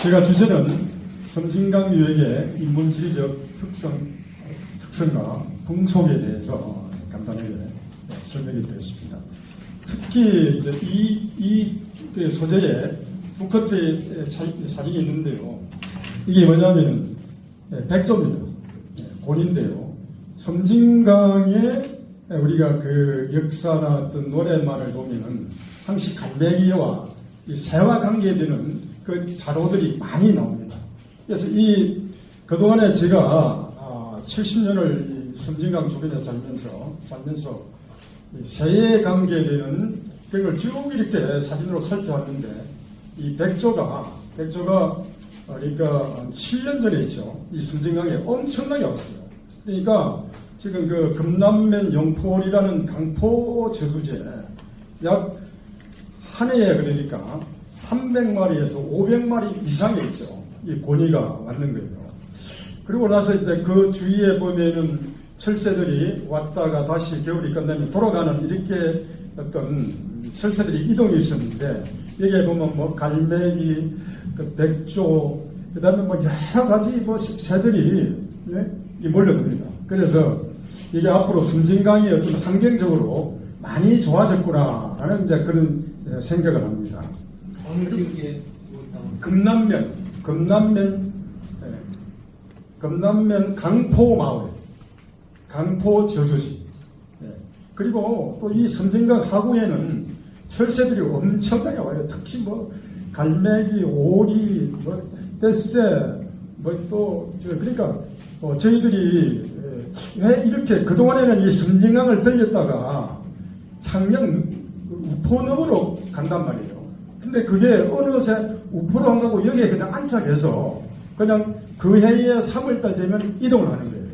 제가 주제는 섬진강 유역의 인문지리적 특성과 풍속에 대해서 간단하게 설명해 드리겠습니다. 특히 이제 이 소재에 두 컷의 사진이 있는데요. 이게 뭐냐면 백조입니다. 곤인데요. 섬진강의 우리가 그 역사나 어떤 노랫말을 보면은 항시 갈매기와 이 새와 관계되는 그 자료들이 많이 나옵니다. 그래서 그동안에 제가 70년을 섬진강 주변에 살면서 새에 관계되는 그걸 쭉 이렇게 사진으로 살펴왔는데 이 백조가 그러니까 7년 전에 있죠. 이 섬진강에 엄청나게 왔어요. 그러니까 지금 그 금남면 용포리라는 강포 저수지에 약 한 해에 그러니까 300마리에서 500마리 이상이 있죠. 이 고니가 왔는 거예요. 그리고 나서 이제 그 주위에 보면은 철새들이 왔다가 다시 겨울이 끝나면 돌아가는 이렇게 어떤 철새들이 이동이 있었는데 여기에 보면 뭐 갈매기, 그 백조, 그 다음에 뭐 여러 가지 뭐 새들이 몰려듭니다. 그래서 이게 앞으로 섬진강이 어떤 환경적으로 많이 좋아졌구나라는 이제 그런 생각을 합니다. 어느 지역에 금남면 강포 마을, 강포 저수지. 그리고 또 이 섬진강 하구에는 철새들이 엄청나게 와요. 특히 뭐 갈매기, 오리, 뭐 떼새, 그러니까 저희들이 왜 이렇게 그동안에는 이 섬진강을 들렸다가 창녕 우포넘으로 간단 말이에요. 근데 그게 어느새 우포로 안 가고 여기에 그냥 안착해서 그냥 그 해에 3월달 되면 이동을 하는 거예요.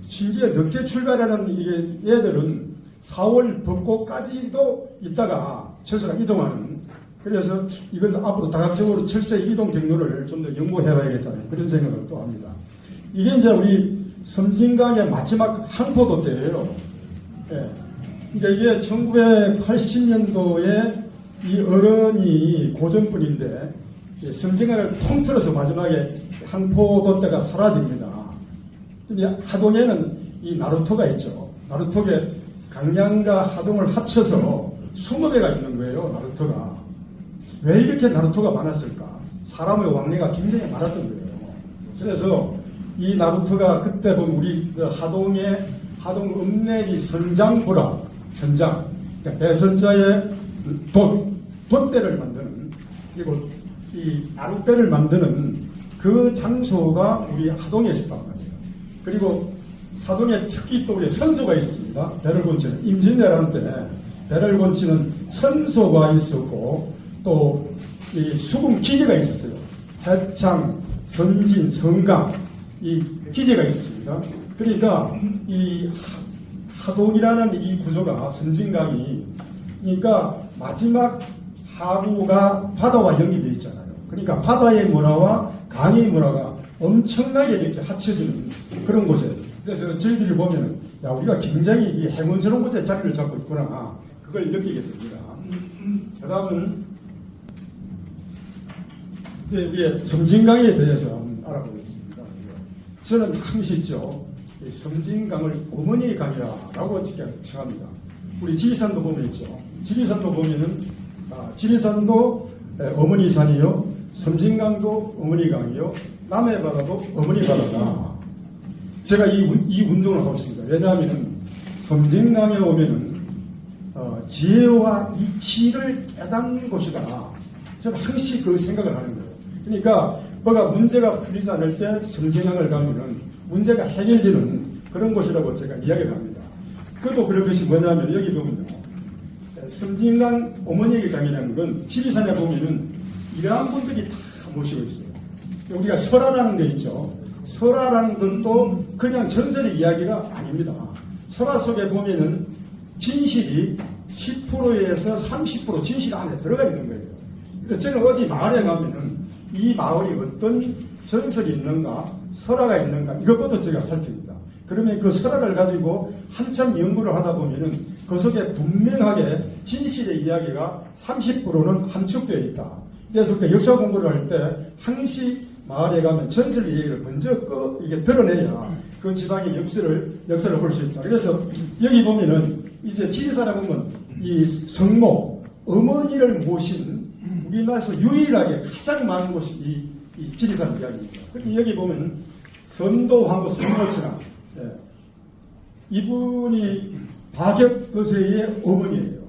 심지어 늦게 출발하는 이게 얘들은 4월 벚꽃까지도 있다가 철새가 이동하는. 그래서 이건 앞으로 다각적으로 철새 이동 경로를 좀 더 연구해봐야겠다는 그런 생각을 또 합니다. 이게 이제 우리 섬진강의 마지막 항포도 때예요. 그러니까 이게 1980년도에 이 어른이 고전분인데 섬진강을 통틀어서 마지막에 항포도 때가 사라집니다. 근데 하동에는 이 나루터가 있죠. 나루터에 강양과 하동을 합쳐서 20개가 있는 거예요. 나루터가. 왜 이렇게 나루터가 많았을까? 사람의 왕래가 굉장히 많았던 거예요. 그래서 이 나루터가 그때 보면 우리 하동 읍내리 선장부라, 선장, 그러니까 배선자의 돛대를 만드는, 그리고 이 나룻배를 만드는 그 장소가 우리 하동에 있었단 말이에요. 그리고 하동에 특히 또 우리 선소가 있었습니다. 배를 건치는 임진왜란 때 배를 건치는 선소가 있었고 또 이 수군 기지가 있었어요. 해창, 선진, 성강 이 기지가 있었습니다. 그러니까 이 하동이라는 이 구조가 섬진강이 그러니까 마지막 하구가 바다와 연결되어 있잖아요. 그러니까 바다의 문화와 강의 문화가 엄청나게 이렇게 합쳐지는 그런 곳에 그래서 저희들이 보면은 야 우리가 굉장히 이 행운스러운 곳에 자리를 잡고 있구나 그걸 느끼게 됩니다. 그다음은 이제 우리의 섬진강에 대해서 한번 알아보겠습니다. 저는 항시 있죠. 섬진강을 어머니의 강이라고 칭합니다. 우리 지리산도 보면 있죠. 지리산도 보면은 지리산도 어머니 산이요, 섬진강도 어머니 강이요, 남해 바다도 어머니 바다다. 제가 이 운동을 하고 있습니다. 왜냐하면 섬진강에 오면은 지혜와 이치를 깨닫는 곳이다. 저는 항시 그 생각을 하는 거예요. 그러니까 뭐가 문제가 풀리지 않을 때 섬진강을 가면은 문제가 해결되는 그런 곳이라고 제가 이야기를 합니다. 그것도 그런 것이 뭐냐면 여기 보면요. 섬진강 어머니의 강이라는 건 지리산에 보면은 이러한 분들이 다 모시고 있어요. 우리가 설화라는 게 있죠. 설화라는 건 또 그냥 전설의 이야기가 아닙니다. 설화 속에 보면은 진실이 10%에서 30% 진실 안에 들어가 있는 거예요. 그래서 저는 어디 마을에 가면은 이 마을이 어떤 전설이 있는가, 설화가 있는가 이것부터 제가 살핍니다. 그러면 그 설화를 가지고 한참 연구를 하다 보면은 그 속에 분명하게 진실의 이야기가 30%는 함축되어 있다. 그래서 그 역사 공부를 할 때 항시 마을에 가면 전설 얘기를 먼저 이게 드러내야 그 지방의 역사를 볼 수 있다. 그래서 여기 보면은 이제 지리산에 보면 이 성모, 어머니를 모신 우리나라에서 유일하게 가장 많은 곳이 이 지리산 이야기입니다. 그리고 여기 보면 선도황후 성모천하. 예. 이분이 박역거세의 어머니예요.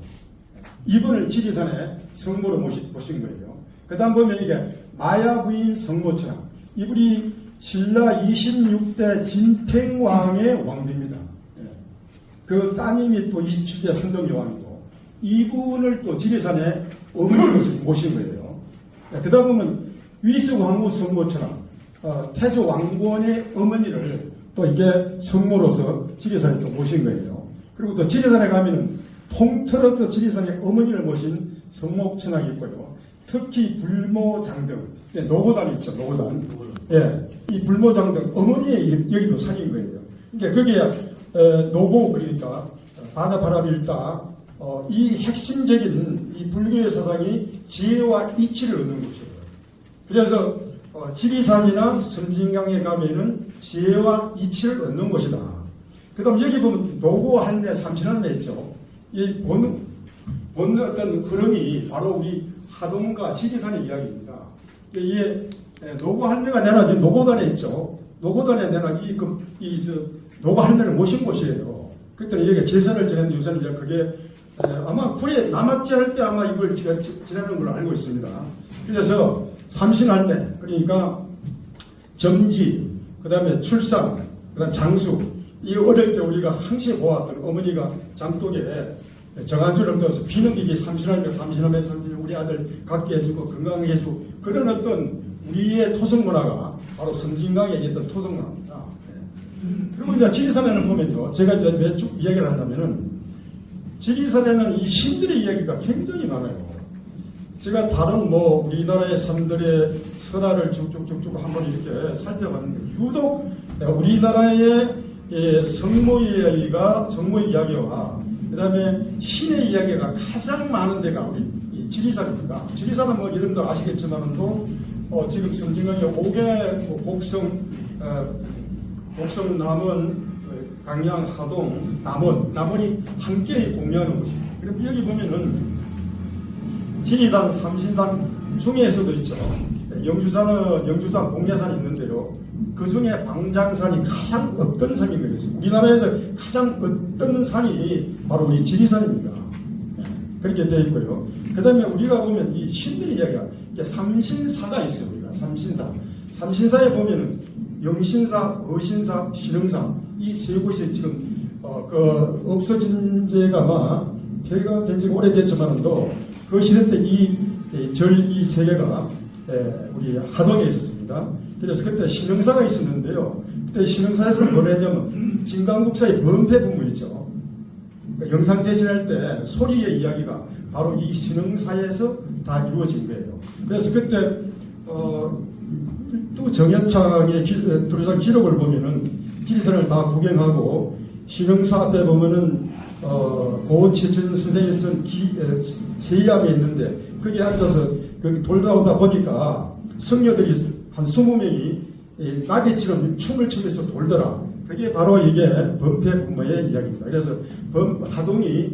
이분을 지리산에 성모로 모신 거예요. 그 다음 보면 이게 마야 부인 성모천하. 이분이 신라 26대 진팽왕의 왕비입니다. 예. 그 따님이 또 27대 선덕여왕이고 이분을 또 지리산에 어머니로 모신 거예요. 예. 그 다음 보면 위수황후 성모천하. 태조 왕건의 어머니를 또 이게 성모로서 지리산에 또 모신 거예요. 그리고 또 지리산에 가면은 통틀어서 지리산의 어머니를 모신 성목천학이 있고요. 특히 불모장등, 노고단 있죠, 노고단. 예, 이 불모장등 어머니의 여기도 상인 거예요. 그러니까 거기에 노고 그러니까 바다바라밀다 이 핵심적인 이 불교의 사상이 지혜와 이치를 얻는 곳이에요. 그래서 지리산이나 섬진강에 가면은 지혜와 이치를 얻는 곳이다. 그 다음 여기 보면 노고한내 삼신한내 있죠. 이 본 어떤 흐름이 바로 우리 하동과 지리산의 이야기입니다. 이게 노고한내가 내가 노고단에 있죠. 노고단에 내가 노고한내를 모신 곳이에요. 그때 여기 제선을 지냈는데 요새는 이제 그게 아마 불에 남학지 할 때 아마 이걸 제가 지내는 걸로 알고 있습니다. 그래서 삼신한내 그러니까 점지, 그 다음에 출산, 그 다음 장수 이 어릴 때 우리가 항시 보았던 어머니가 장독에 정한줄을 떠서 비넘기기 삼신하니까 삼신하면서 우리 아들 갖게 해주고 건강하게 해주고 그런 어떤 우리의 토성문화가 바로 섬진강에 있던 토성문화입니다. 그리고 이제 지리산에는 보면요. 제가 이제 왜 쭉 이야기를 한다면은 지리산에는 이 신들의 이야기가 굉장히 많아요. 제가 다른 우리나라의 산들의 설화를 쭉쭉쭉쭉 한번 이렇게 살펴봤는데 유독 우리나라의 성모의 이야기와 그 다음에 신의 이야기가 가장 많은 데가 우리 지리산입니다. 지리산은 이름도 아시겠지만도 지금 섬진강에 5개 곡성, 남원, 강양, 하동, 남원이 함께 공유하는 곳입니다. 그리고 여기 보면은 지리산, 삼신산 중에서도 있죠. 영주산, 복례산이 있는데요. 그 중에 방장산이 가장 어떤 산인 거예요. 우리나라에서 가장 어떤 산이 바로 우리 지리산입니다. 그렇게 되어 있고요. 그 다음에 우리가 보면 이 신들의 이야기가 삼신사가 있어요. 우리가 삼신사에 보면은 영신사, 어신사, 신흥사 이 세 곳이 지금 없어진 지가 아마 폐가 된 지가 오래됐지만도 그 시대 때 이 세 개가 우리 하동에 있었습니다. 그래서 그때 신흥사가 있었는데요. 그때 신흥사에서 뭘 했냐면 진강국사의 범패분무 있죠. 그러니까 영상 대신할 때 소리의 이야기가 바로 이 신흥사에서 다 이루어진 거예요. 그래서 그때 또 정현창의 두루산 기록을 보면은 지리산을 다 구경하고 신흥사 앞에 보면은 고원치천 선생이 쓴 세이암이 있는데 거기 앉아서 거기 돌다 오다 보니까 성녀들이 한 20명이 나비처럼 춤을 추면서 돌더라. 그게 바로 이게 범패분모의 이야기입니다. 그래서 하동이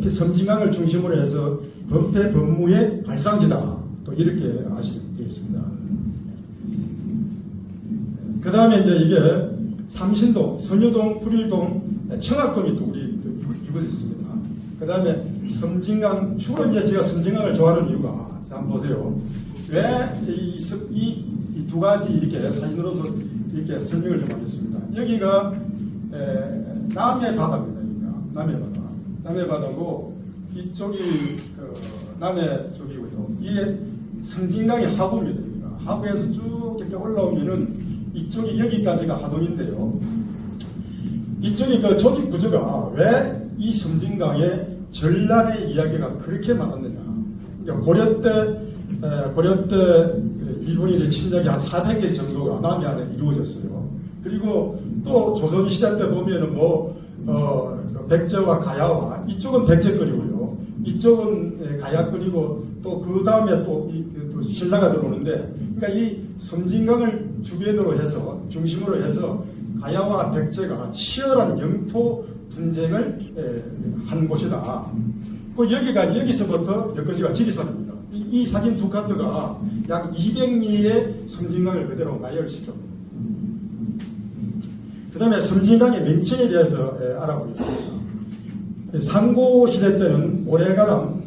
섬진강을 중심으로 해서 범패분모의 발상지다. 또 이렇게 아시게 되어 있습니다. 그 다음에 이제 이게 삼신동, 선유동, 불일동, 청학동이 또 우리 이곳에 있습니다. 그 다음에 섬진강, 주로 이제 제가 섬진강을 좋아하는 이유가, 자, 한번 보세요. 왜 이 두 가지 이렇게 사진으로서 이렇게 설명을 좀 하겠습니다. 여기가 남해 바다입니다. 여기가 남해 바다고 이쪽이 남해 쪽이고요. 이게 섬진강의 하구입니다. 여기가. 하구에서 쭉 이렇게 올라오면은 이쪽이 여기까지가 하동인데요. 이쪽이 그 조직 구조가 왜 이 섬진강의 전란의 이야기가 그렇게 많았느냐. 그러니까 고려 때 일본인의 침략이 한 400개 정도가 남해 안에 이루어졌어요. 그리고 또 조선시대 때 보면은 백제와 가야와 이쪽은 백제권이고요. 이쪽은 가야권이고 또 그 다음에 또 신라가 들어오는데, 그러니까 이 섬진강을 주변으로 해서, 중심으로 해서 가야와 백제가 치열한 영토 분쟁을 한 곳이다. 여기서부터 여기까지가 지리산입니다. 이 사진 두 카트가 약 200리의 섬진강을 그대로 나열시켰습니다. 그 다음에 섬진강의 명칭에 대해서 알아보겠습니다. 상고시대 때는 모래강,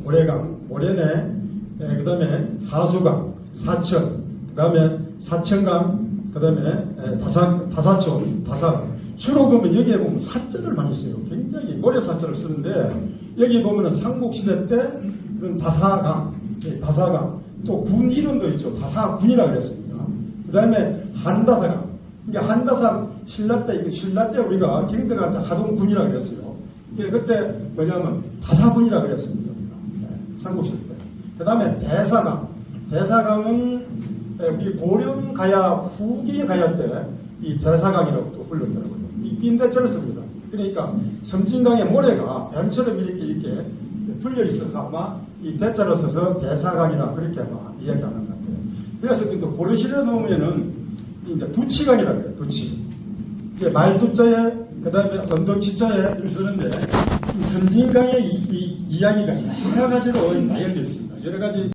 모래내, 그 다음에 사수강, 사천, 그 다음에 사천강, 그 다음에 다사촌, 다사강. 주로 보면 여기에 보면 사자를 많이 써요. 굉장히 모래사자를 쓰는데, 여기 보면은 삼국시대 때 그런 다사강, 또 군 이름도 있죠. 다사군이라고 그랬습니다. 그 다음에 한다사강. 그러니까 한다사 신라 때 우리가 경등할 때 하동군이라고 그랬어요. 그때 뭐냐면 다사군이라고 그랬습니다. 삼국시대 때. 그 다음에 대사강은 우리 고령가야 후기 가야 때 이 대사강이라고 또 불렀더라고요. 이 빈대자를 씁니다. 그러니까 섬진강의 모래가 뱀처럼 이렇게 풀려 있어서 아마 이 대자를 써서 대사강이라 그렇게 아마 이야기하는 것 같아요. 그래서 또 고려시대에 보면은 이제 두치강이라고 해요. 두치. 이게 말두자에 그 다음에 언덕치자에 쓰는데 이 섬진강의 이 이야기가 여러 가지로 나열되어 있습니다. 여러 가지